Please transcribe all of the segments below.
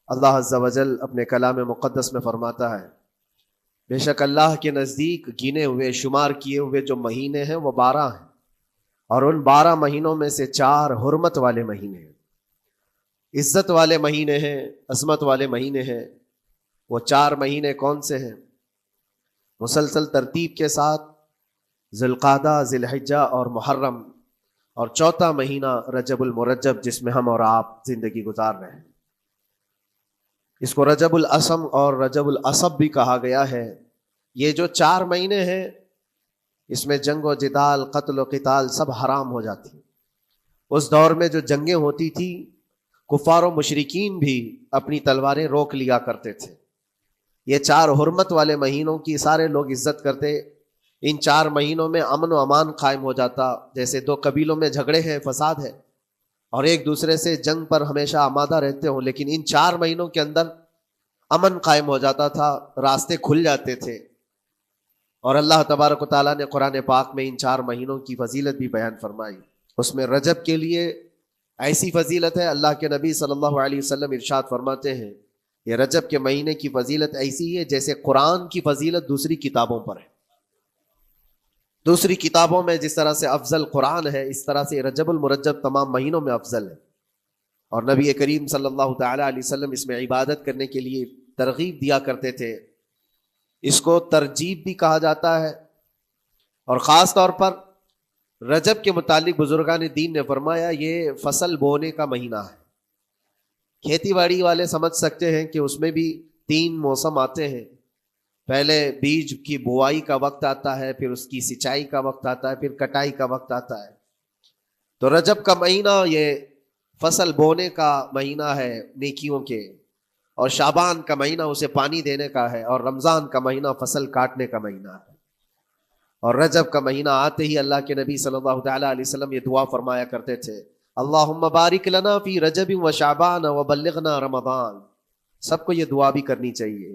اللہ عز و جل اپنے کلام مقدس میں فرماتا ہے، بے شک اللہ کے نزدیک گنے ہوئے شمار کیے ہوئے جو مہینے ہیں وہ 12 ہیں، اور ان 12 مہینوں میں سے 4 حرمت والے مہینے ہیں، عزت والے مہینے ہیں، عظمت والے مہینے ہیں۔ وہ 4 مہینے کون سے ہیں؟ مسلسل ترتیب کے ساتھ ذی القعدہ، ذی الحجہ اور محرم، اور 4تھا مہینہ رجب المرجب جس میں ہم اور آپ زندگی گزار رہے ہیں۔ اس کو رجب الاسم اور رجب العصب بھی کہا گیا ہے۔ یہ جو 4 مہینے ہیں اس میں جنگ و جدال، قتل و قتال سب حرام ہو جاتی۔ اس دور میں جو جنگیں ہوتی تھی کفار و مشرکین بھی اپنی تلواریں روک لیا کرتے تھے۔ یہ 4 حرمت والے مہینوں کی سارے لوگ عزت کرتے۔ ان 4 مہینوں میں امن و امان قائم ہو جاتا، جیسے 2 قبیلوں میں جھگڑے ہیں، فساد ہے اور ایک دوسرے سے جنگ پر ہمیشہ آمادہ رہتے ہوں، لیکن ان 4 مہینوں کے اندر امن قائم ہو جاتا تھا، راستے کھل جاتے تھے۔ اور اللہ تبارک و تعالیٰ نے قرآن پاک میں ان 4 مہینوں کی فضیلت بھی بیان فرمائی۔ اس میں رجب کے لیے ایسی فضیلت ہے، اللہ کے نبی صلی اللہ علیہ وسلم ارشاد فرماتے ہیں یہ رجب کے مہینے کی فضیلت ایسی ہے جیسے قرآن کی فضیلت دوسری کتابوں پر ہے۔ دوسری کتابوں میں جس طرح سے افضل قرآن ہے، اس طرح سے رجب المرجب تمام مہینوں میں افضل ہے۔ اور نبی کریم صلی اللہ تعالی علیہ وسلم اس میں عبادت کرنے کے لیے ترغیب دیا کرتے تھے۔ اس کو ترجیب بھی کہا جاتا ہے، اور خاص طور پر رجب کے متعلق بزرگان دین نے فرمایا یہ فصل بونے کا مہینہ ہے۔ کھیتی باڑی والے سمجھ سکتے ہیں کہ اس میں بھی 3 موسم آتے ہیں۔ پہلے بیج کی بوائی کا وقت آتا ہے، پھر اس کی سچائی کا وقت آتا ہے، پھر کٹائی کا وقت آتا ہے۔ تو رجب کا مہینہ یہ فصل بونے کا مہینہ ہے نیکیوں کے، اور شعبان کا مہینہ اسے پانی دینے کا ہے، اور رمضان کا مہینہ فصل کاٹنے کا مہینہ ہے۔ اور رجب کا مہینہ آتے ہی اللہ کے نبی صلی اللہ تعالی علیہ وسلم یہ دعا فرمایا کرتے تھے، اللہم بارک لنا فی رجب و شعبان و بلغنا رمضان۔ سب کو یہ دعا بھی کرنی چاہیے۔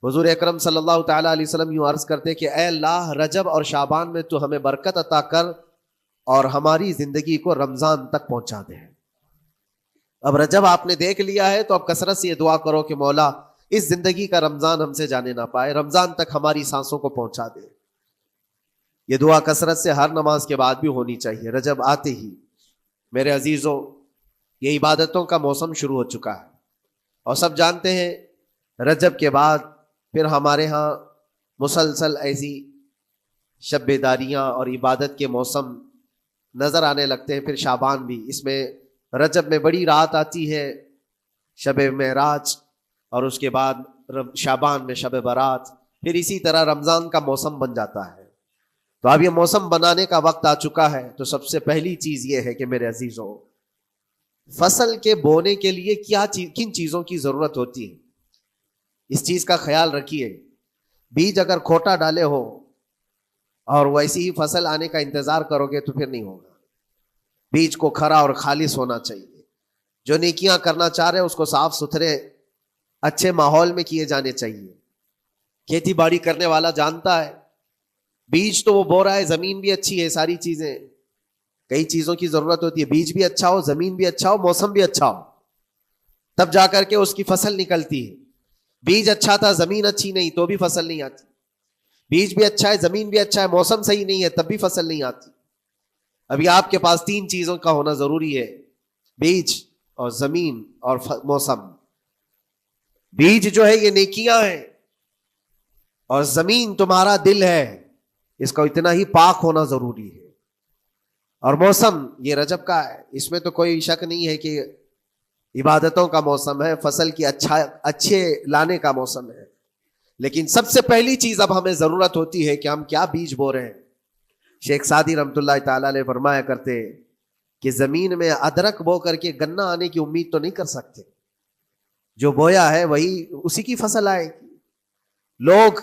حضور اکرم صلی اللہ تعالی علیہ وسلم یوں عرض کرتے کہ اے اللہ، رجب اور شعبان میں تو ہمیں برکت عطا کر اور ہماری زندگی کو رمضان تک پہنچا دے۔ اب رجب آپ نے دیکھ لیا ہے تو اب کثرت سے یہ دعا کرو کہ مولا اس زندگی کا رمضان ہم سے جانے نہ پائے، رمضان تک ہماری سانسوں کو پہنچا دے۔ یہ دعا کثرت سے ہر نماز کے بعد بھی ہونی چاہیے۔ رجب آتے ہی میرے عزیزوں یہ عبادتوں کا موسم شروع ہو چکا ہے، اور سب جانتے ہیں رجب کے بعد پھر ہمارے ہاں مسلسل ایسی شب بیداریاں اور عبادت کے موسم نظر آنے لگتے ہیں۔ پھر شعبان بھی، اس میں رجب میں بڑی رات آتی ہے شب معراج، اور اس کے بعد شعبان میں شب برات، پھر اسی طرح رمضان کا موسم بن جاتا ہے۔ تو اب یہ موسم بنانے کا وقت آ چکا ہے۔ تو سب سے پہلی چیز یہ ہے کہ میرے عزیزوں، فصل کے بونے کے لیے کن چیزوں کی ضرورت ہوتی ہے، اس چیز کا خیال رکھیے۔ بیج اگر کھوٹا ڈالے ہو اور ویسی ہی فصل آنے کا انتظار کرو گے تو پھر نہیں ہوگا۔ بیج کو کھرا اور خالص ہونا چاہیے۔ جو نیکیاں کرنا چاہ رہے ہیں اس کو صاف ستھرے اچھے ماحول میں کیے جانے چاہیے۔ کھیتی باڑی کرنے والا جانتا ہے بیج تو وہ بو رہا ہے، زمین بھی اچھی ہے، ساری چیزیں، کئی چیزوں کی ضرورت ہوتی ہے۔ بیج بھی اچھا ہو، زمین بھی اچھا ہو، موسم بھی اچھا ہو، تب جا کر کے اس کی فصل نکلتی ہے۔ بیج اچھا تھا، زمین اچھی نہیں تو بھی فصل نہیں آتی۔ بیج بھی اچھا ہے، زمین بھی اچھا ہے، موسم صحیح نہیں ہے تب بھی فصل نہیں آتی۔ ابھی آپ کے پاس 3 چیزوں کا ہونا ضروری ہے، بیج اور زمین اور موسم۔ بیج جو ہے یہ نیکیاں ہیں، اور زمین تمہارا دل ہے، اس کا اتنا ہی پاک ہونا ضروری ہے۔ اور موسم یہ رجب کا ہے، اس میں تو کوئی شک نہیں ہے کہ عبادتوں کا موسم ہے، فصل کی اچھے لانے کا موسم ہے۔ لیکن سب سے پہلی چیز اب ہمیں ضرورت ہوتی ہے کہ ہم کیا بیج بو رہے ہیں۔ شیخ سعدی رحمۃ اللہ تعالیٰ علیہ فرمایا کرتے کہ زمین میں ادرک بو کر کے گنا آنے کی امید تو نہیں کر سکتے، جو بویا ہے وہی اسی کی فصل آئے گی۔ لوگ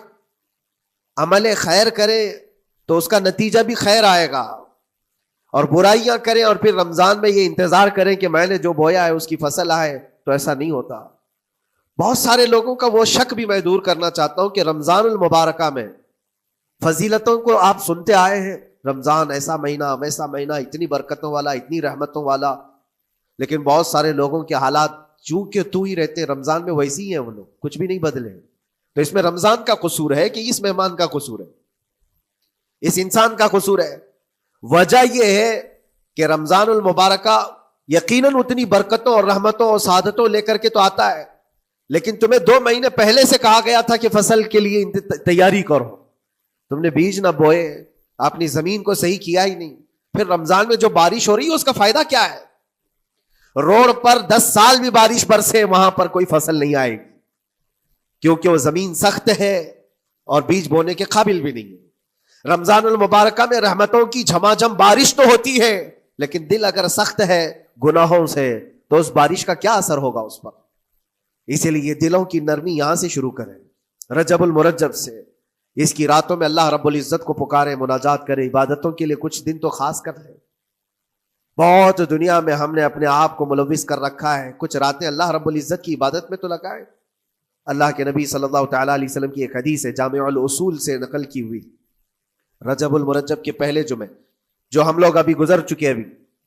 عمل خیر کریں تو اس کا نتیجہ بھی خیر آئے گا، اور برائیاں کریں اور پھر رمضان میں یہ انتظار کریں کہ میں نے جو بویا ہے اس کی فصل آئے، تو ایسا نہیں ہوتا۔ بہت سارے لوگوں کا وہ شک بھی میں دور کرنا چاہتا ہوں کہ رمضان المبارکہ میں فضیلتوں کو آپ سنتے آئے ہیں، رمضان ایسا مہینہ ویسا مہینہ، اتنی برکتوں والا، اتنی رحمتوں والا، لیکن بہت سارے لوگوں کے حالات چونکہ تو ہی رہتے ہیں رمضان میں ویسے ہی ہیں وہ لوگ, کچھ بھی نہیں بدلے. تو اس میں رمضان کا قصور ہے کہ اس مہمان کا قصور ہے, اس انسان کا قصور ہے؟ وجہ یہ ہے کہ رمضان المبارکہ یقیناً اتنی برکتوں اور رحمتوں اور سعادتوں لے کر کے تو آتا ہے, لیکن تمہیں 2 مہینے پہلے سے کہا گیا تھا کہ فصل کے لیے تیاری کرو, تم نے بیج نہ بوئے, اپنی زمین کو صحیح کیا ہی نہیں. پھر رمضان میں جو بارش ہو رہی ہے اس کا فائدہ کیا ہے؟ روڈ پر 10 سال بھی بارش برسے وہاں پر کوئی فصل نہیں آئے گی, کیونکہ وہ زمین سخت ہے اور بیج بونے کے قابل بھی نہیں ہے. رمضان المبارکہ میں رحمتوں کی جھماجھم بارش تو ہوتی ہے, لیکن دل اگر سخت ہے گناہوں سے تو اس بارش کا کیا اثر ہوگا اس پر؟ اسی لیے دلوں کی نرمی یہاں سے شروع کریں, رجب المرجب سے. اس کی راتوں میں اللہ رب العزت کو پکارے, مناجات کرے, عبادتوں کے لیے کچھ دن تو خاص کر لیں. بہت دنیا میں ہم نے اپنے آپ کو ملوث کر رکھا ہے, کچھ راتیں اللہ رب العزت کی عبادت میں تو لگائیں. اللہ کے نبی صلی اللہ تعالیٰ علیہ وسلم کی ایک حدیث ہے, جامع الاصول سے نقل کی ہوئی, رجب المرجب کے پہلے جمعے جو ہم لوگ ابھی گزر چکے, ابھی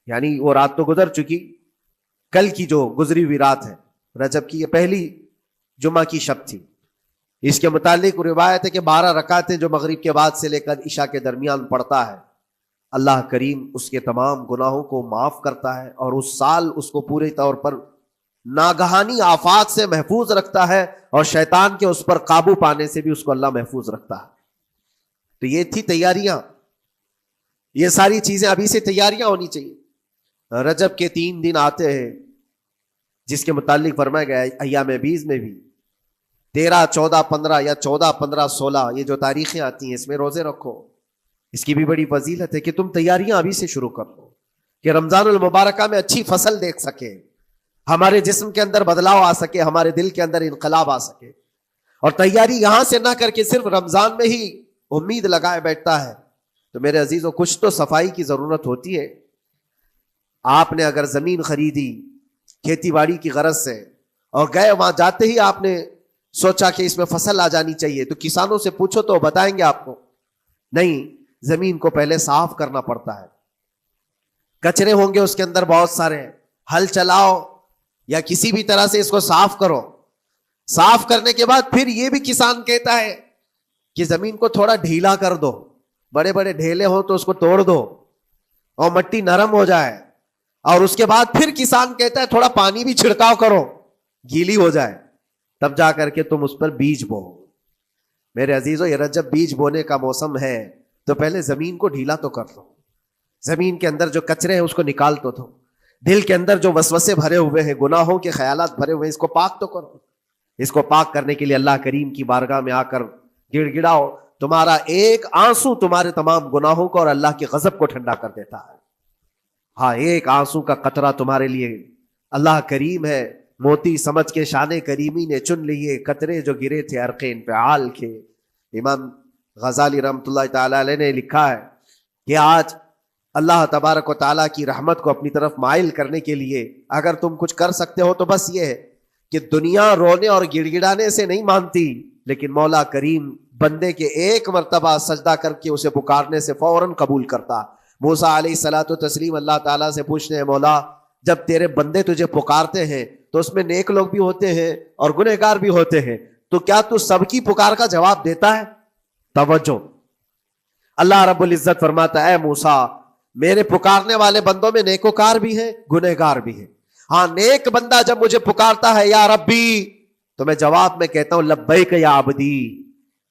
یعنی وہ رات تو گزر چکی, کل کی جو گزری ہوئی رات ہے رجب کی, یہ پہلی جمعہ کی شب تھی. اس کے متعلق روایت ہے کہ 12 رکعتیں جو مغرب کے بعد سے لے کر عشاء کے درمیان پڑھتا ہے, اللہ کریم اس کے تمام گناہوں کو معاف کرتا ہے اور اس سال اس کو پورے طور پر ناگہانی آفات سے محفوظ رکھتا ہے, اور شیطان کے اس پر قابو پانے سے بھی اس کو اللہ محفوظ رکھتا ہے. تو یہ تھی تیاریاں, یہ ساری چیزیں ابھی سے تیاریاں ہونی چاہیے. رجب کے 3 دن آتے ہیں جس کے متعلق فرمایا گیا ایام بیز میں بھی 13, 14, 15 یا 14, 15, 16 یہ جو تاریخیں آتی ہیں اس میں روزے رکھو. اس کی بھی بڑی فضیلت ہے کہ تم تیاریاں ابھی سے شروع کر دو کہ رمضان المبارکہ میں اچھی فصل دیکھ سکے, ہمارے جسم کے اندر بدلاؤ آ سکے, ہمارے دل کے اندر انقلاب آ سکے. اور تیاری یہاں سے نہ کر کے صرف رمضان میں ہی امید لگائے بیٹھتا ہے تو میرے عزیزوں کچھ تو صفائی کی ضرورت ہوتی ہے. آپ نے اگر زمین خریدی کھیتی باڑی کی غرض سے اور گئے, وہاں جاتے ہی آپ نے سوچا کہ اس میں فصل آ جانی چاہیے, تو کسانوں سے پوچھو تو بتائیں گے آپ کو نہیں, زمین کو پہلے صاف کرنا پڑتا ہے, کچرے ہوں گے اس کے اندر بہت سارے, ہل چلاؤ یا کسی بھی طرح سے اس کو صاف کرو. صاف کرنے کے بعد پھر یہ بھی کسان کہتا ہے کہ زمین کو تھوڑا ڈھیلا کر دو, بڑے بڑے ڈھیلے ہوں تو اس کو توڑ دو اور مٹی نرم ہو جائے, اور اس کے بعد پھر کسان کہتا ہے تھوڑا پانی بھی چھڑکاؤ کرو, گیلی ہو جائے, تب جا کر کے تم اس پر بیج بو. میرے عزیزو یہ رجب بیج بونے کا موسم ہے, تو پہلے زمین کو ڈھیلا تو کر دو, زمین کے اندر جو کچرے ہیں اس کو نکال تو دو, دل کے اندر جو وسوسے بھرے ہوئے ہیں, گناہوں کے خیالات بھرے ہوئے ہیں, اس کو پاک تو کرو. اس کو پاک کرنے کے لیے اللہ کریم کی بارگاہ میں آ کر گڑ گڑاؤ, تمہارا ایک آنسو تمہارے تمام گناہوں کو اور اللہ کے غضب کو ٹھنڈا کر دیتا ہے. ہاں, ایک آنسو کا قطرہ تمہارے لیے اللہ کریم ہے, موتی سمجھ کے شان کریمی نے چن لیے قطرے جو گرے تھے عرق انفعال کے. امام غزالی رحمۃ اللہ تعالی علیہ نے لکھا ہے کہ آج اللہ تبارک و تعالیٰ کی رحمت کو اپنی طرف مائل کرنے کے لیے اگر تم کچھ کر سکتے ہو تو بس یہ ہے کہ دنیا رونے اور گڑ گڑانے سے نہیں مانتی, لیکن مولا کریم بندے کے ایک مرتبہ سجدہ کر کے اسے پکارنے سے فوراً قبول کرتا. موسیٰ علیہ الصلاۃ والتسلیم اللہ تعالیٰ سے پوچھتے ہیں, مولا جب تیرے بندے تجھے پکارتے ہیں تو اس میں نیک لوگ بھی ہوتے ہیں اور گنہگار بھی ہوتے ہیں, تو کیا تو سب کی پکار کا جواب دیتا ہے؟ توجہ, اللہ رب العزت فرماتا ہے, اے موسیٰ میرے پکارنے والے بندوں میں نیکوکار بھی ہیں, گنہگار بھی ہیں. ہاں, نیک بندہ جب مجھے پکارتا ہے یا ربی, تو میں جواب میں کہتا ہوں لبیک یا عبدی,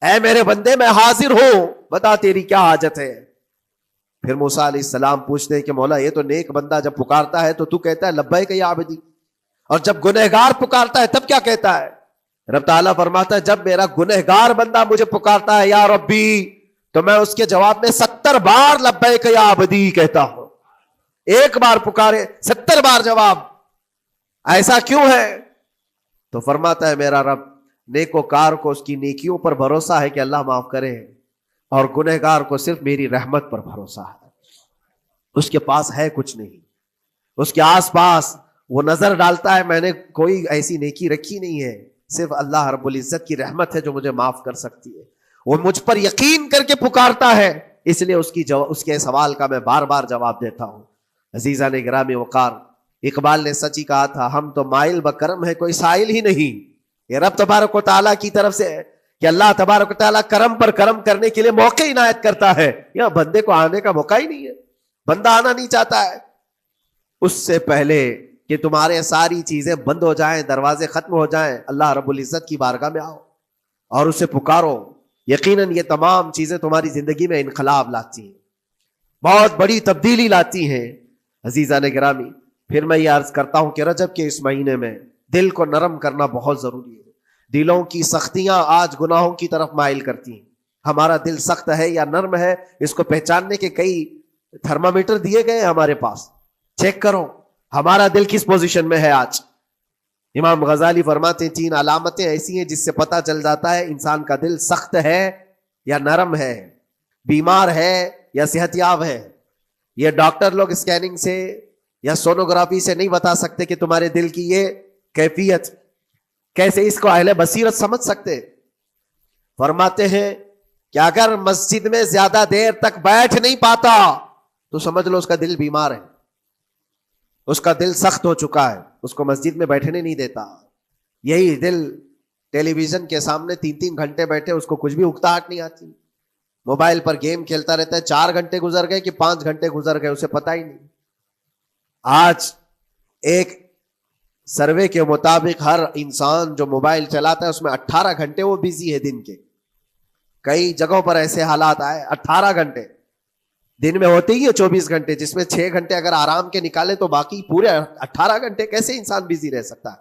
اے میرے بندے میں حاضر ہوں, بتا تیری کیا حاجت ہے. پھر موسیٰ علیہ السلام پوچھتے ہیں کہ مولا یہ تو نیک بندہ جب پکارتا ہے تو کہتا ہے لبیک یا عبدی, اور جب گنہگار پکارتا ہے تب کیا کہتا ہے؟ رب تعالیٰ فرماتا ہے جب میرا گنہگار بندہ مجھے پکارتا ہے یا ربی, تو میں اس کے جواب میں 70 بار لبیک یا عبدی کہتا ہوں. ایک بار پکارے 70 بار جواب. ایسا کیوں ہے؟ تو فرماتا ہے میرا رب نیکوکار کو اس کی نیکیوں پر بھروسہ ہے کہ اللہ معاف کرے, اور گنہگار کو صرف میری رحمت پر بھروسہ ہے. اس کے پاس ہے کچھ نہیں, اس کے آس پاس وہ نظر ڈالتا ہے میں نے کوئی ایسی نیکی رکھی نہیں ہے, صرف اللہ رب العزت کی رحمت ہے جو مجھے معاف کر سکتی ہے. وہ مجھ پر یقین کر کے پکارتا ہے, اس لیے اس کے سوال کا میں بار بار جواب دیتا ہوں. عزیزان گرامی وقار, اقبال نے سچ ہی کہا تھا، ہم تو مائل بکرم ہے کوئی سائل ہی نہیں. یہ رب تبارک و تعالیٰ کی طرف سے ہے کہ اللہ تبارک و تعالیٰ کرم پر کرم کرنے کے لیے موقع عنایت کرتا ہے. یا بندے کو آنے کا موقع ہی نہیں ہے، بندہ آنا نہیں چاہتا ہے. اس سے پہلے کہ تمہارے ساری چیزیں بند ہو جائیں، دروازے ختم ہو جائیں، اللہ رب العزت کی بارگاہ میں آؤ اور اسے پکارو. یقیناً یہ تمام چیزیں تمہاری زندگی میں انقلاب لاتی ہیں، بہت بڑی تبدیلی لاتی ہیں. عزیزان گرامی، پھر میں یہ عرض کرتا ہوں کہ رجب کے اس مہینے میں دل کو نرم کرنا بہت ضروری ہے. دلوں کی سختیاں آج گناہوں کی طرف مائل کرتی ہیں. ہمارا دل سخت ہے یا نرم ہے، اس کو پہچاننے کے کئی تھرمامیٹر دیے گئے ہیں ہمارے پاس. چیک کرو ہمارا دل کس پوزیشن میں ہے آج. امام غزالی فرماتے ہیں 3 علامتیں ایسی ہیں جس سے پتہ چل جاتا ہے انسان کا دل سخت ہے یا نرم ہے، بیمار ہے یا صحت یاب ہے. یہ ڈاکٹر لوگ اسکیننگ سے یا سونوگرافی سے نہیں بتا سکتے کہ تمہارے دل کی یہ کیفیت. کیسے اس کو اہل بصیرت سمجھ سکتے؟ فرماتے ہیں کہ اگر مسجد میں زیادہ دیر تک بیٹھ نہیں پاتا تو سمجھ لو اس کا دل بیمار ہے، اس کا دل سخت ہو چکا ہے، اس کو مسجد میں بیٹھنے نہیں دیتا. یہی دل ٹیلی ویژن کے سامنے 3 گھنٹے بیٹھے، اس کو کچھ بھی اکتاہٹ نہیں آتی، موبائل پر گیم کھیلتا رہتا ہے. 4 گھنٹے گزر گئے کہ 5 گھنٹے گزر گئے اسے پتہ ہی نہیں. آج ایک سروے کے مطابق ہر انسان جو موبائل چلاتا ہے اس میں 18 گھنٹے وہ بزی ہے دن کے. کئی جگہوں پر ایسے حالات آئے 18 گھنٹے دن میں ہوتے ہی ہے 24 گھنٹے، جس میں 6 گھنٹے اگر آرام کے نکالے تو باقی پورے 18 گھنٹے کیسے انسان بزی رہ سکتا ہے؟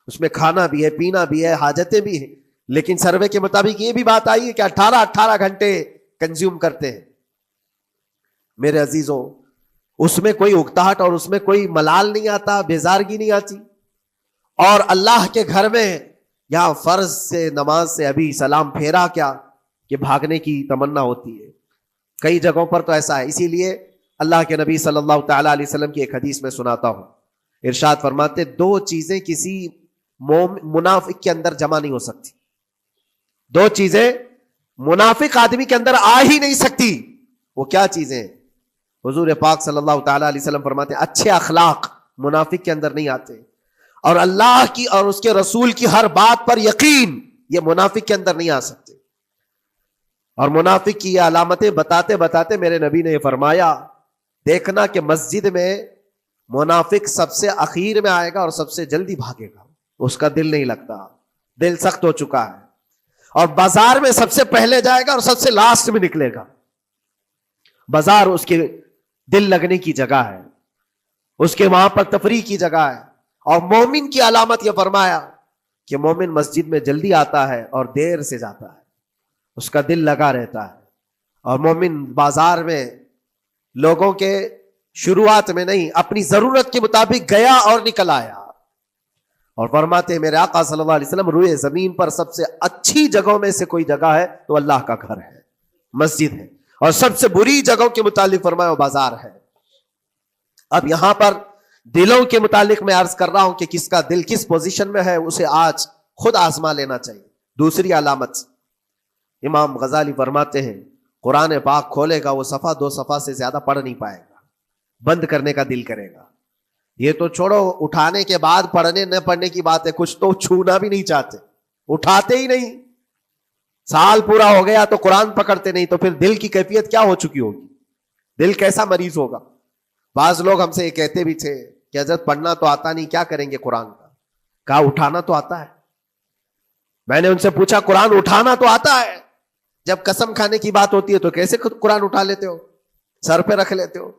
اس میں کھانا بھی ہے، پینا بھی ہے، حاجتیں بھی ہیں. لیکن سروے کے مطابق یہ بھی بات آئی ہے کہ 18 گھنٹے کنزیوم کرتے ہیں. میرے عزیزوں، اس میں کوئی اکتاہٹ اور اس میں کوئی ملال نہیں آتا، بیزارگی نہیں آتی. اور اللہ کے گھر میں یہاں فرض سے نماز سے ابھی سلام پھیرا کیا کہ بھاگنے کی تمنا ہوتی ہے. کئی جگہوں پر تو ایسا ہے. اسی لیے اللہ کے نبی صلی اللہ تعالی علیہ وسلم کی ایک حدیث میں سناتا ہوں. ارشاد فرماتے 2 چیزیں کسی منافق کے اندر جمع نہیں ہو سکتی. 2 چیزیں منافق آدمی کے اندر آ ہی نہیں سکتی. وہ کیا چیزیں ہیں؟ حضور پاک صلی اللہ تعالی علیہ وسلم فرماتے ہیں اچھے اخلاق منافق کے اندر نہیں آتے، اور اللہ کی اور اس کے رسول کی ہر بات پر یقین یہ منافق کے اندر نہیں آ سکتے. اور منافق کی یہ علامتیں بتاتے بتاتے میرے نبی نے یہ فرمایا، دیکھنا کہ مسجد میں منافق سب سے اخیر میں آئے گا اور سب سے جلدی بھاگے گا. اس کا دل نہیں لگتا، دل سخت ہو چکا ہے. اور بازار میں سب سے پہلے جائے گا اور سب سے لاسٹ میں نکلے گا. بازار اس کے دل لگنے کی جگہ ہے، اس کے وہاں پر تفریح کی جگہ ہے. اور مومن کی علامت یہ فرمایا کہ مومن مسجد میں جلدی آتا ہے اور دیر سے جاتا ہے، اس کا دل لگا رہتا ہے. اور مومن بازار میں لوگوں کے شروعات میں نہیں، اپنی ضرورت کے مطابق گیا اور نکل آیا. اور فرماتے ہیں میرے آقا صلی اللہ علیہ وسلم روئے زمین پر سب سے اچھی جگہوں میں سے کوئی جگہ ہے تو اللہ کا گھر ہے، مسجد ہے. اور سب سے بری جگہوں کے متعلق فرمایا وہ بازار ہے. اب یہاں پر دلوں کے متعلق میں عرض کر رہا ہوں کہ کس کا دل کس پوزیشن میں ہے، اسے آج خود آزما لینا چاہیے. دوسری علامت، امام غزالی فرماتے ہیں قرآن پاک کھولے گا وہ صفحہ 2 صفحہ سے زیادہ پڑھ نہیں پائے گا، بند کرنے کا دل کرے گا. یہ تو چھوڑو اٹھانے کے بعد پڑھنے نہ پڑھنے کی بات ہے، کچھ تو چھونا بھی نہیں چاہتے، اٹھاتے ہی نہیں. سال پورا ہو گیا تو قرآن پکڑتے نہیں، تو پھر دل کی کیفیت کیا ہو چکی ہوگی؟ دل کیسا مریض ہوگا؟ بعض لوگ ہم سے یہ کہتے بھی تھے کہ حضرت پڑھنا تو آتا نہیں، کیا کریں گے قرآن کا؟ کہا اٹھانا تو آتا ہے. میں نے ان سے پوچھا قرآن اٹھانا تو آتا ہے، جب قسم کھانے کی بات ہوتی ہے تو کیسے قرآن اٹھا لیتے ہو، سر پہ رکھ لیتے ہو؟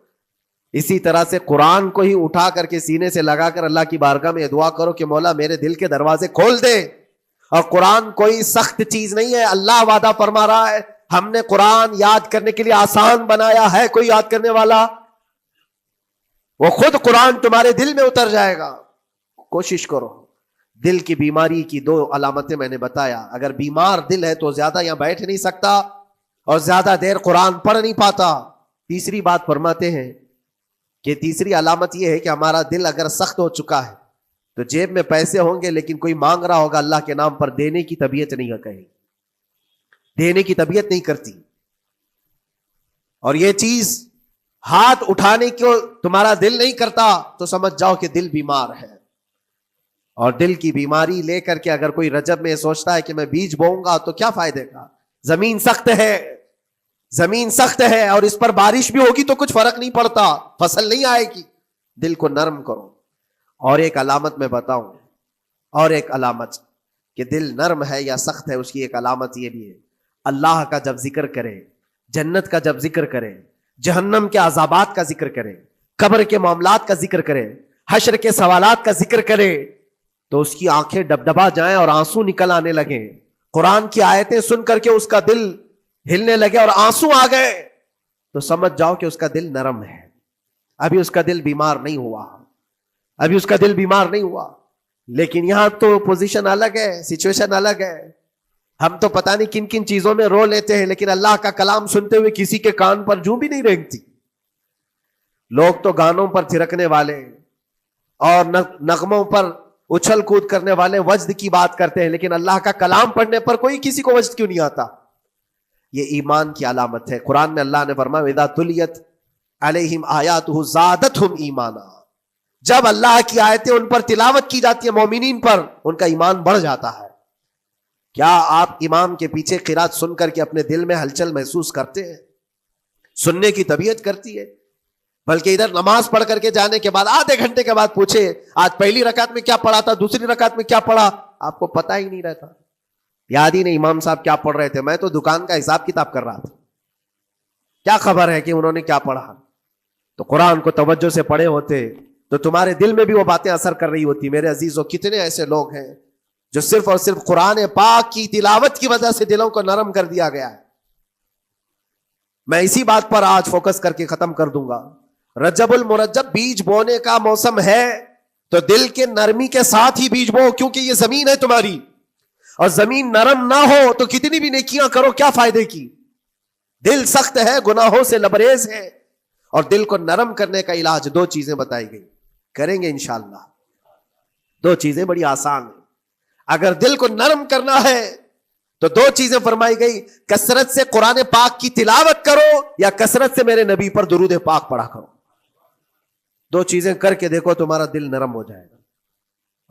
اسی طرح سے قرآن کو ہی اٹھا کر کے سینے سے لگا کر اللہ کی بارگاہ میں دعا کرو کہ مولا میرے دل کے دروازے کھول دے. اور قرآن کوئی سخت چیز نہیں ہے، اللہ وعدہ فرما رہا ہے ہم نے قرآن یاد کرنے کے لیے آسان بنایا ہے. کوئی یاد کرنے والا؟ وہ خود قرآن تمہارے دل میں اتر جائے گا. کوشش کرو. دل کی بیماری کی 2 علامتیں میں نے بتایا. اگر بیمار دل ہے تو زیادہ یہاں بیٹھ نہیں سکتا اور زیادہ دیر قرآن پڑھ نہیں پاتا. تیسری بات فرماتے ہیں کہ تیسری علامت یہ ہے کہ ہمارا دل اگر سخت ہو چکا ہے تو جیب میں پیسے ہوں گے لیکن کوئی مانگ رہا ہوگا اللہ کے نام پر، دینے کی طبیعت نہیں ہے، کہیں دینے کی طبیعت نہیں کرتی. اور یہ چیز ہاتھ اٹھانے کو تمہارا دل نہیں کرتا تو سمجھ جاؤ کہ دل بیمار ہے. اور دل کی بیماری لے کر کے اگر کوئی رجب میں سوچتا ہے کہ میں بیج بوؤں گا تو کیا فائدے کا؟ زمین سخت ہے، زمین سخت ہے، اور اس پر بارش بھی ہوگی تو کچھ فرق نہیں پڑتا، فصل نہیں آئے گی. دل کو نرم کرو. اور ایک علامت میں بتاؤں، اور ایک علامت کہ دل نرم ہے یا سخت ہے، اس کی ایک علامت یہ بھی ہے، اللہ کا جب ذکر کرے، جنت کا جب ذکر کرے، جہنم کے عذابات کا ذکر کرے، قبر کے معاملات کا ذکر کرے، حشر کے سوالات کا ذکر کرے، تو اس کی آنکھیں ڈبڈبا جائیں اور آنسو نکل آنے لگیں. قرآن کی آیتیں سن کر کے اس کا دل ہلنے لگے اور آنسو آ گئے، تو سمجھ جاؤ کہ اس کا دل نرم ہے. ابھی اس کا دل بیمار نہیں ہوا، ابھی اس کا دل بیمار نہیں ہوا. لیکن یہاں تو پوزیشن الگ ہے، سچویشن الگ ہے. ہم تو پتہ نہیں کن کن چیزوں میں رو لیتے ہیں، لیکن اللہ کا کلام سنتے ہوئے کسی کے کان پر جوں بھی نہیں رینگتی. لوگ تو گانوں پر تھرکنے والے اور نغموں پر اچھل کود کرنے والے وجد کی بات کرتے ہیں، لیکن اللہ کا کلام پڑھنے پر کوئی کسی کو وجد کیوں نہیں آتا؟ یہ ایمان کی علامت ہے. قرآن میں اللہ نے فرمایا اذا تلیت علیہم آیاتہ زادتہم ایمانا، جب اللہ کی آیتیں ان پر تلاوت کی جاتی ہیں، مومنین پر، ان کا ایمان بڑھ جاتا ہے. کیا آپ امام کے پیچھے قرات سن کر کے اپنے دل میں ہلچل محسوس کرتے ہیں؟ سننے کی طبیعت کرتی ہے. بلکہ ادھر نماز پڑھ کر کے جانے کے بعد آدھے گھنٹے کے بعد پوچھے آج پہلی رکعت میں کیا پڑھا تھا، دوسری رکعت میں کیا پڑھا، آپ کو پتہ ہی نہیں رہتا. یاد ہی نہیں امام صاحب کیا پڑھ رہے تھے، میں تو دکان کا حساب کتاب کر رہا تھا، کیا خبر ہے کہ انہوں نے کیا پڑھا. تو قرآن کو توجہ سے پڑھے ہوتے تو تمہارے دل میں بھی وہ باتیں اثر کر رہی ہوتی. میرے عزیزوں، کتنے ایسے لوگ ہیں جو صرف اور صرف قرآن پاک کی تلاوت کی وجہ سے دلوں کو نرم کر دیا گیا ہے. میں اسی بات پر آج فوکس کر کے ختم کر دوں گا. رجب المرجب بیج بونے کا موسم ہے، تو دل کے نرمی کے ساتھ ہی بیج بو، کیونکہ یہ زمین ہے تمہاری، اور زمین نرم نہ ہو تو کتنی بھی نیکیاں کرو کیا فائدے کی. دل سخت ہے، گناہوں سے لبریز ہے، اور دل کو نرم کرنے کا علاج دو چیزیں بتائی گئی، کریں گے انشاءاللہ. دو چیزیں بڑی آسان ہیں. اگر دل کو نرم کرنا ہے تو دو چیزیں فرمائی گئی، کثرت سے قرآن پاک کی تلاوت کرو یا کثرت سے میرے نبی پر درود پاک پڑھا کرو. دو چیزیں کر کے دیکھو، تمہارا دل نرم ہو جائے گا.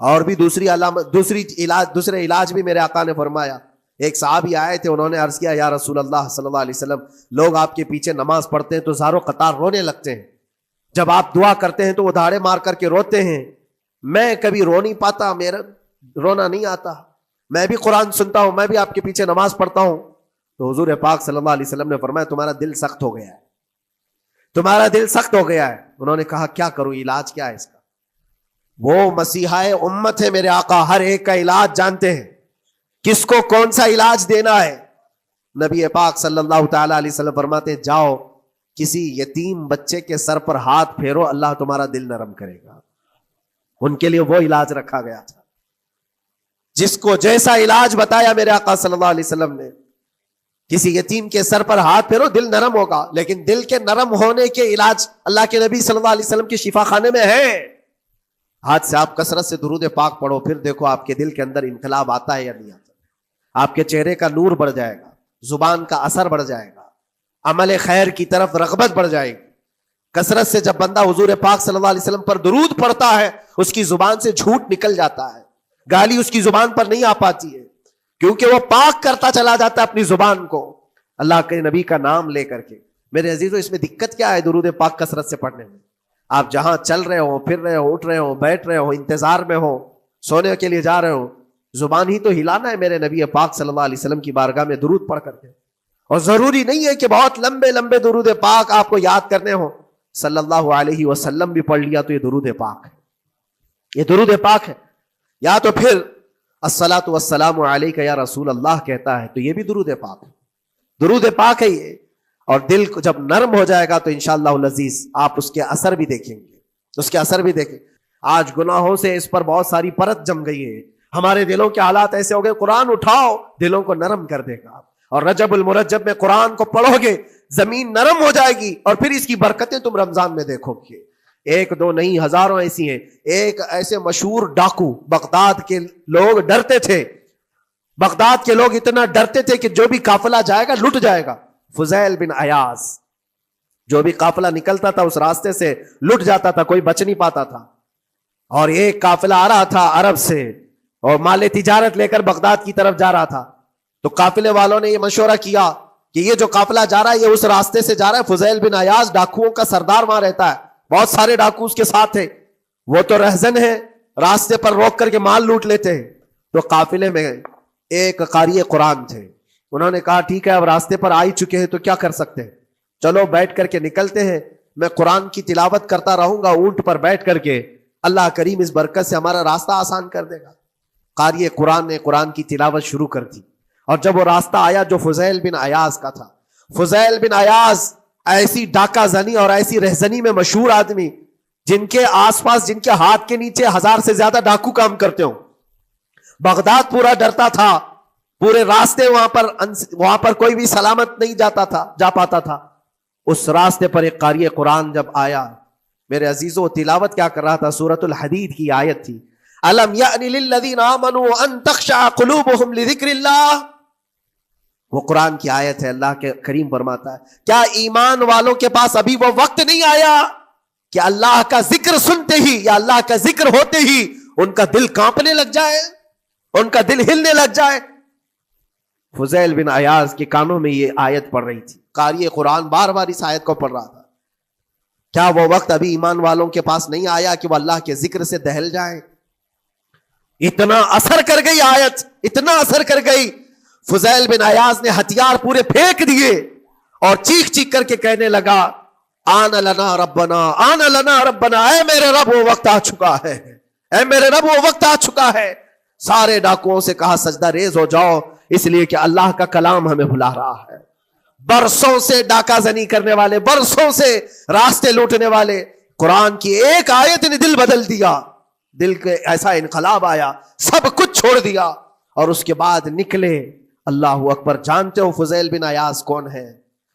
اور بھی دوسرے علاج بھی میرے آقا نے فرمایا. ایک صحابی آئے تھے، انہوں نے عرض کیا یا رسول اللہ صلی اللہ علیہ وسلم، لوگ آپ کے پیچھے نماز پڑھتے ہیں تو زاروں قطار رونے لگتے ہیں، جب آپ دعا کرتے ہیں تو وہ دھاڑے مار کر کے روتے ہیں. میں کبھی رو نہیں پاتا، میرا رونا نہیں آتا، میں بھی قرآن سنتا ہوں، میں بھی آپ کے پیچھے نماز پڑھتا ہوں. تو حضور پاک صلی اللہ علیہ وسلم نے فرمایا تمہارا دل سخت ہو گیا ہے، تمہارا دل سخت ہو گیا ہے. انہوں نے کہا کیا کروں، علاج کیا ہے اس کا؟ وہ مسیحائے امت ہے میرے آقا، ہر ایک کا علاج جانتے ہیں، کس کو کون سا علاج دینا ہے. نبی پاک صلی اللہ تعالی علیہ وسلم فرماتے ہیں جاؤ کسی یتیم بچے کے سر پر ہاتھ پھیرو، اللہ تمہارا دل نرم کرے گا. ان کے لیے وہ علاج رکھا گیا تھا. جس کو جیسا علاج بتایا میرے آقا صلی اللہ علیہ وسلم نے، کسی یتیم کے سر پر ہاتھ پھیرو، دل نرم ہوگا. لیکن دل کے نرم ہونے کے علاج اللہ کے نبی صلی اللہ علیہ وسلم کے شفا خانے میں ہے. ہاتھ سے آپ کثرت سے درود پاک پڑھو، پھر دیکھو آپ کے دل کے اندر انقلاب آتا ہے یا نہیں آتا. آپ کے چہرے کا نور بڑھ جائے گا، زبان کا اثر بڑھ جائے گا، عمل خیر کی طرف رغبت بڑھ جائے گی. کثرت سے جب بندہ حضور پاک صلی اللہ علیہ وسلم پر درود پڑھتا ہے، اس کی زبان سے جھوٹ نکل جاتا ہے، گالی اس کی زبان پر نہیں آ پاتی ہے، کیونکہ وہ پاک کرتا چلا جاتا ہے اپنی زبان کو اللہ کے نبی کا نام لے کر کے. میرے عزیزو، اس میں دقت کیا ہے درود پاک کثرت سے پڑھنے میں؟ آپ جہاں چل رہے ہو، پھر رہے ہو، اٹھ رہے ہو، بیٹھ رہے ہو، انتظار میں ہو، سونے کے لیے جا رہے ہو، زبان ہی تو ہلانا ہے میرے نبی پاک صلی اللہ علیہ وسلم کی بارگاہ میں درود پڑھ کر کے. اور ضروری نہیں ہے کہ بہت لمبے لمبے درود پاک آپ کو یاد کرنے ہو، صلی اللہ علیہ وسلم بھی پڑھ لیا تو یہ درود پاک ہے، یہ درود پاک ہے. یا تو پھر الصلاۃ والسلام علیک یا رسول اللہ کہتا ہے تو یہ بھی درود پاک ہے، درود پاک ہے یہ. اور دل کو جب نرم ہو جائے گا تو انشاءاللہ العزیز آپ اس کے اثر بھی دیکھیں گے، اس کے اثر بھی دیکھیں. آج گناہوں سے اس پر بہت ساری پرت جم گئی ہے، ہمارے دلوں کے حالات ایسے ہو گئے، قرآن اٹھاؤ دلوں کو نرم کر دے گا. اور رجب المرجب میں قرآن کو پڑھو گے زمین نرم ہو جائے گی، اور پھر اس کی برکتیں تم رمضان میں دیکھو گے. ایک دو نہیں، ہزاروں ایسی ہیں. ایک ایسے مشہور ڈاکو، بغداد کے لوگ ڈرتے تھے، بغداد کے لوگ اتنا ڈرتے تھے کہ جو بھی قافلہ جائے گا لٹ جائے گا. فضیل بن عیاض جو بھی قافلہ نکلتا تھا اس راستے سے لٹ جاتا تھا، کوئی بچ نہیں پاتا تھا. اور ایک قافلہ آ رہا تھا عرب سے اور مال تجارت لے کر بغداد کی طرف جا رہا تھا. تو قافلے والوں نے یہ مشورہ کیا کہ یہ جو قافلہ جا رہا ہے یہ اس راستے سے جا رہا ہے. فضیل بن عیاض ڈاکوؤں کا سردار وہاں رہتا ہے، بہت سارے ڈاکو اس کے ساتھ تھے، وہ تو رہزن ہے، راستے پر روک کر کے مال لوٹ لیتے ہیں. تو قافلے میں ایک قاری قرآن تھے، انہوں نے کہا ٹھیک ہے اب راستے پر آ ہی چکے ہیں تو کیا کر سکتے ہیں، چلو بیٹھ کر کے نکلتے ہیں، میں قرآن کی تلاوت کرتا رہوں گا اونٹ پر بیٹھ کر کے، اللہ کریم اس برکت سے ہمارا راستہ آسان کر دے گا. قاری قرآن نے قرآن کی تلاوت شروع کر دی، اور جب وہ راستہ آیا جو فضیل بن عیاض کا تھا، فضیل بن عیاض ایسی ڈاکہ زنی اور ایسی رہزنی میں مشہور آدمی، جن کے آس پاس جن کے ہاتھ کے نیچے 1000 سے زیادہ ڈاکو کام کرتے ہوں. بغداد پورا ڈرتا تھا، پورے راستے وہاں پر کوئی بھی سلامت نہیں جا پاتا تھا. اس راستے پر ایک قاری قرآن جب آیا، میرے عزیزو تلاوت کیا کر رہا تھا؟ سورۃ الحدید کی آیت تھی، الم یأن للذین آمنوا ان تخشع قلوبهم لذکر اللہ. وہ قرآن کی آیت ہے. اللہ کے کریم فرماتا ہے کیا ایمان والوں کے پاس ابھی وہ وقت نہیں آیا کہ اللہ کا ذکر سنتے ہی یا اللہ کا ذکر ہوتے ہی ان کا دل کانپنے لگ جائے، ان کا دل ہلنے لگ جائے. فضیل بن عیاض کے کانوں میں یہ آیت پڑھ رہی تھی، قاری قرآن بار بار اس آیت کو پڑھ رہا تھا. کیا وہ وقت ابھی ایمان والوں کے پاس نہیں آیا کہ وہ اللہ کے ذکر سے دہل جائیں؟ اتنا اثر کر گئی آیت، اتنا اثر کر گئی، فضیل بن عیاض نے ہتھیار پورے پھینک دیے اور چیخ چیخ کر کے کہنے لگا آن لنا ربنا، آن لنا ربنا، اے میرے رب وہ وقت آ چکا ہے، اے میرے رب وہ وقت آ چکا ہے. سارے ڈاکوؤں سے کہا سجدہ ریز ہو جاؤ، اس لیے کہ اللہ کا کلام ہمیں بلا رہا ہے. برسوں سے ڈاکہ زنی کرنے والے، برسوں سے راستے لوٹنے والے، قرآن کی ایک آیت نے دل بدل دیا، دل کے ایسا انقلاب آیا، سب کچھ چھوڑ دیا اور اس کے بعد نکلے. اللہ اکبر. جانتے ہو فضیل بن عیاض کون ہے؟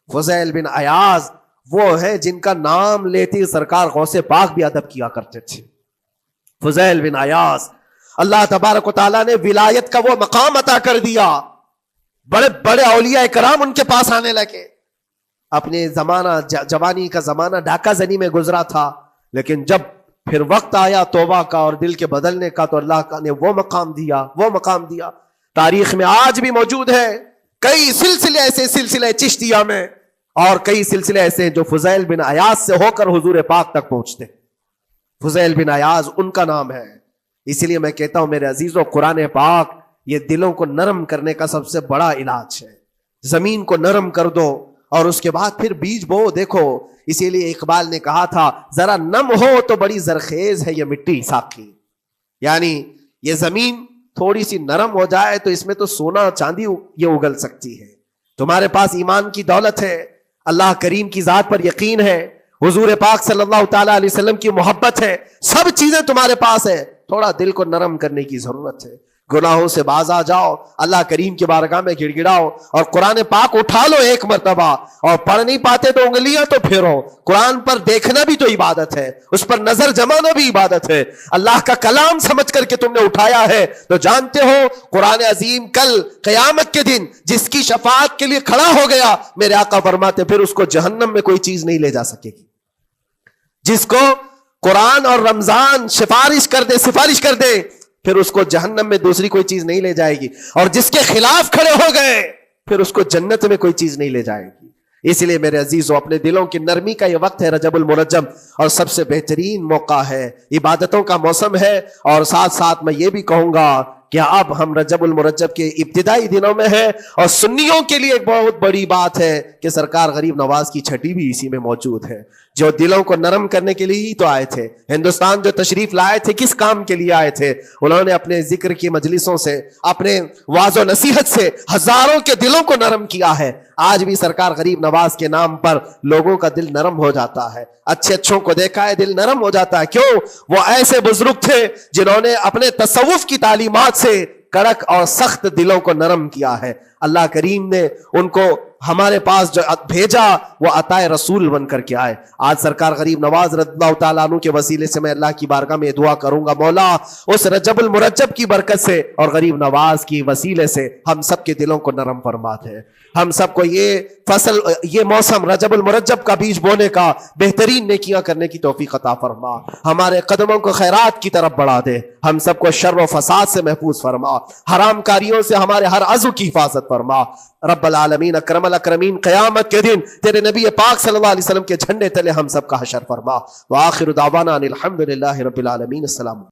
فضیل بن عیاض وہ ہے جن کا نام لیتے سرکار غوث پاک بھی ادب کیا کرتے تھے. فضیل بن عیاض اللہ تبارک و تعالیٰ نے ولایت کا وہ مقام عطا کر دیا، بڑے بڑے اولیاء کرام ان کے پاس آنے لگے. اپنے زمانہ جوانی کا زمانہ ڈاکہ زنی میں گزرا تھا، لیکن جب پھر وقت آیا توبہ کا اور دل کے بدلنے کا تو اللہ نے وہ مقام دیا. تاریخ میں آج بھی موجود ہے کئی سلسلے ایسے، سلسلے چشتیہ میں، اور کئی سلسلے ایسے جو فضیل بن عیاض سے ہو کر حضور پاک تک پہنچتے. فضیل بن عیاض ان کا نام ہے. اسی لیے میں کہتا ہوں میرے عزیزوں، قرآن پاک یہ دلوں کو نرم کرنے کا سب سے بڑا علاج ہے. زمین کو نرم کر دو اور اس کے بعد پھر بیج بو. دیکھو اسی لیے اقبال نے کہا تھا ذرا نم ہو تو بڑی زرخیز ہے یہ مٹی ساقی. یعنی یہ زمین تھوڑی سی نرم ہو جائے تو اس میں تو سونا چاندی یہ اگل سکتی ہے. تمہارے پاس ایمان کی دولت ہے، اللہ کریم کی ذات پر یقین ہے، حضور پاک صلی اللہ تعالی علیہ وسلم کی محبت ہے، سب چیزیں تمہارے پاس ہے، تھوڑا دل کو نرم کرنے کی ضرورت ہے. گناہوں سے باز آ جاؤ، اللہ کریم کی بارگاہ میں گڑ گڑاؤ اور قرآن پاک اٹھا لو ایک مرتبہ. اور پڑھ نہیں پاتے تو انگلیاں تو پھیرو. قرآن پر دیکھنا بھی تو عبادت ہے، اس پر نظر جمانا بھی عبادت ہے. اللہ کا کلام سمجھ کر کے تم نے اٹھایا ہے تو جانتے ہو قرآن عظیم کل قیامت کے دن جس کی شفاعت کے لیے کھڑا ہو گیا، میرے آقا فرماتے پھر اس کو جہنم میں کوئی چیز نہیں لے جا سکے گی. جس کو قرآن اور رمضان سفارش کر دے پھر اس کو جہنم میں دوسری کوئی چیز نہیں لے جائے گی، اور جس کے خلاف کھڑے ہو گئے پھر اس کو جنت میں کوئی چیز نہیں لے جائے گی. اس لیے میرے عزیزو اپنے دلوں کی نرمی کا یہ وقت ہے رجب المرجب، اور سب سے بہترین موقع ہے، عبادتوں کا موسم ہے. اور ساتھ ساتھ میں یہ بھی کہوں گا کہ اب ہم رجب المرجب کے ابتدائی دنوں میں ہیں، اور سنیوں کے لیے ایک بہت بڑی بات ہے کہ سرکار غریب نواز کی چھٹی بھی اسی میں موجود ہے، جو دلوں کو نرم کرنے کے لیے ہی تو آئے تھے. ہندوستان جو تشریف لائے تھے کس کام کے لیے آئے تھے؟ انہوں نے اپنے ذکر کی مجلسوں سے، اپنے واعظ و نصیحت سے ہزاروں کے دلوں کو نرم کیا ہے. آج بھی سرکار غریب نواز کے نام پر لوگوں کا دل نرم ہو جاتا ہے، اچھوں کو دیکھا ہے دل نرم ہو جاتا ہے. کیوں؟ وہ ایسے بزرگ تھے جنہوں نے اپنے تصوف کی تعلیمات سے کڑک اور سخت دلوں کو نرم کیا ہے. اللہ کریم نے ان کو ہمارے پاس جو بھیجا وہ عطائے رسول بن کر کے آئے. آج سرکار غریب نواز رضی اللہ تعالیٰ عنہ کے وسیلے سے میں اللہ کی بارگاہ میں دعا کروں گا، مولا اس رجب المرجب کی برکت سے اور غریب نواز کی وسیلے سے ہم سب کے دلوں کو نرم فرما دے. ہم سب کو یہ فصل، یہ موسم رجب المرجب کا بیج بونے کا، بہترین نیکیاں کرنے کی توفیق عطا فرما. ہمارے قدموں کو خیرات کی طرف بڑھا دے. ہم سب کو شر و فساد سے محفوظ فرما. حرام کاریوں سے ہمارے ہر عضو کی حفاظت فرما. رب العالمین اکرم الاکرمین قیامت کے دن تیرے نبی پاک صلی اللہ علیہ وسلم کے جھنڈے تلے ہم سب کا حشر فرما. وآخر دعوانا ان الحمد للہ رب العالمین. السلام.